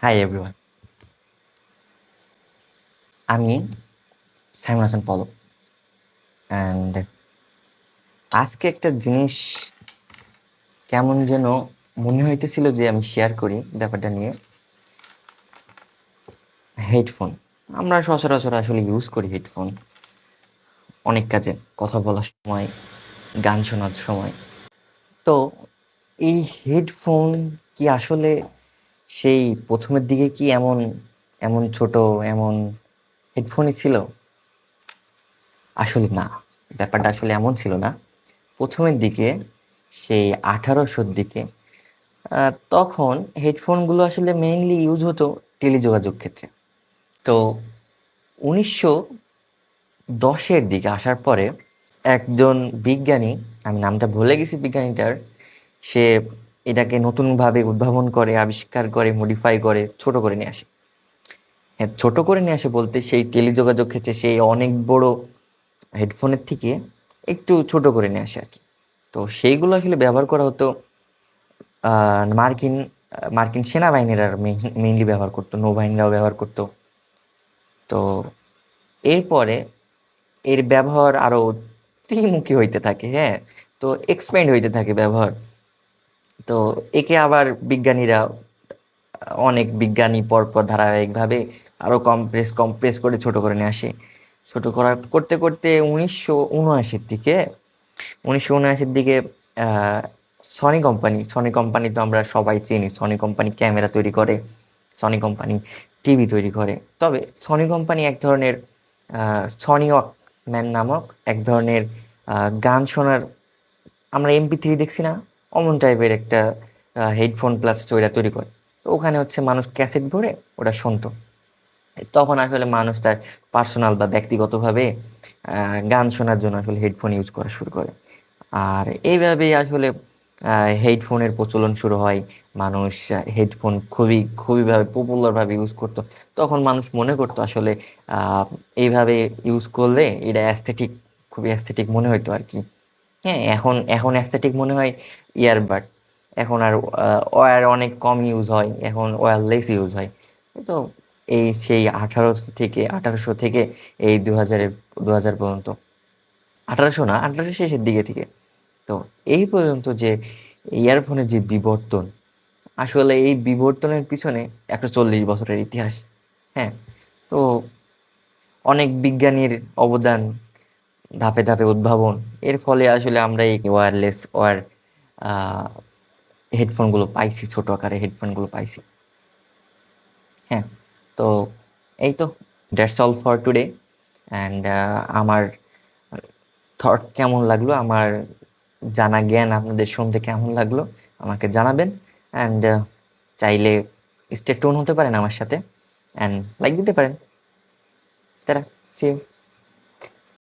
Hi everyone, আমি Simon Hasan Palak. And আজকে একটা জিনিস কেমন যেন মনে হইতেছিল যে আমি শেয়ার করি ব্যাপারটা নিয়ে। হেডফোন আমরা সচরাচর আসলে ইউজ করি হেডফোন অনেক কাজে, কথা বলার সময়, গান শোনার সময়। তো এই হেডফোন কি আসলে সেই প্রথমের দিকে কি এমন এমন ছোট এমন হেডফোনই ছিল? আসলে না, ব্যাপারটা আসলে এমন ছিল না। প্রথমের দিকে সেই 1800-র দিকে তখন হেডফোনগুলো আসলে মেইনলি ইউজ হতো টেলিযোগাযোগ ক্ষেত্রে। তো 1910-এর দিকে আসার পরে একজন বিজ্ঞানী, আমি নামটা ভুলে গেছি বিজ্ঞানীটার, সে এটাকে নতুনভাবে উদ্ভাবন করে, আবিষ্কার করে, মডিফাই করে, ছোট করে নিয়ে আসে। হ্যাঁ, ছোট করে নিয়ে আসে বলতে সেই টেলিযোগাযোগ ক্ষেত্রে সেই অনেক বড় হেডফোনের থেকে একটু ছোট করে নিয়ে আসে আর কি। তো সেইগুলো আসলে ব্যবহার করা হতো মার্কিন মার্কিন সেনাবাহিনীরা মেইনলি ব্যবহার করতো, নৌবাহিনীরাও ব্যবহার করতো। তো এরপরে এর ব্যবহার আরো ত্রিমুখী হইতে থাকে। হ্যাঁ, তো এক্সপ্যান্ড হইতে থাকে ব্যবহার। তো একে আবার বিজ্ঞানীরা, অনেক বিজ্ঞানী পরপর ধারাবাহিকভাবে আরো কম্প্রেস করে ছোট করে নিয়ে আসে। ছোট করা করতে করতে 1979-র দিকে আহ, সনি কোম্পানি তো আমরা সবাই চিনি। সনি কোম্পানি ক্যামেরা তৈরি করে, সনি কোম্পানি টিভি তৈরি করে। তবে সনি কোম্পানি এক ধরনের সনি ওয়াকম্যান নামক এক ধরনের গান শোনার, আমরা MP3 দেখছি না, অমন টাইপের একটা হেডফোন প্লাস ওইটা তৈরি করে। তো ওখানে হচ্ছে মানুষ ক্যাসেট ভরে ওটা শুনতো। তখন আসলে মানুষ তার পার্সোনাল বা ব্যক্তিগতভাবে গান শোনার জন্য আসলে হেডফোন ইউজ করা শুরু করে। আর এইভাবেই আসলে হেডফোনের প্রচলন শুরু হয়। মানুষ হেডফোন খুবই খুবইভাবে পপুলারভাবে ইউজ করতো। তখন মানুষ মনে করতো আসলে আহ, এইভাবে ইউজ করলে এটা অ্যাস্থেটিক, খুবই অ্যাস্থেটিক মনে হতো আর কি। হ্যাঁ, এখন এখন অ্যাস্থেটিক মনে হয় ইয়ারবাড। এখন আর ওয়্যার অনেক কম ইউজ হয়, এখন ওয়্যারলেস ইউজ হয়। তো এই সেই 1800 থেকে এই 2000 পর্যন্ত, 1800 না, 1800 শেষের দিকে থেকে তো এই পর্যন্ত যে ইয়ারফোনের যে বিবর্তন, আসলে এই বিবর্তনের পিছনে 140 বছরের ইতিহাস। হ্যাঁ, তো অনেক বিজ্ঞানীর অবদান, ধাপে ধাপে উদ্ভাবন, এর ফলে আসলে আমরা এই ওয়্যারলেস হেডফোনগুলো পাইছি, ছোট আকারে হেডফোনগুলো পাইছি। হ্যাঁ, তো এই তো, that's all for today. And আমার থট কেমন লাগলো, আমার জানা জ্ঞান আপনাদের শুনতে কেমন লাগলো আমাকে জানাবেন। অ্যান্ড চাইলে স্টে টিউন হতে পারেন আমার সাথে, অ্যান্ড লাইক দিতে পারেন। তারা, সি ইউ।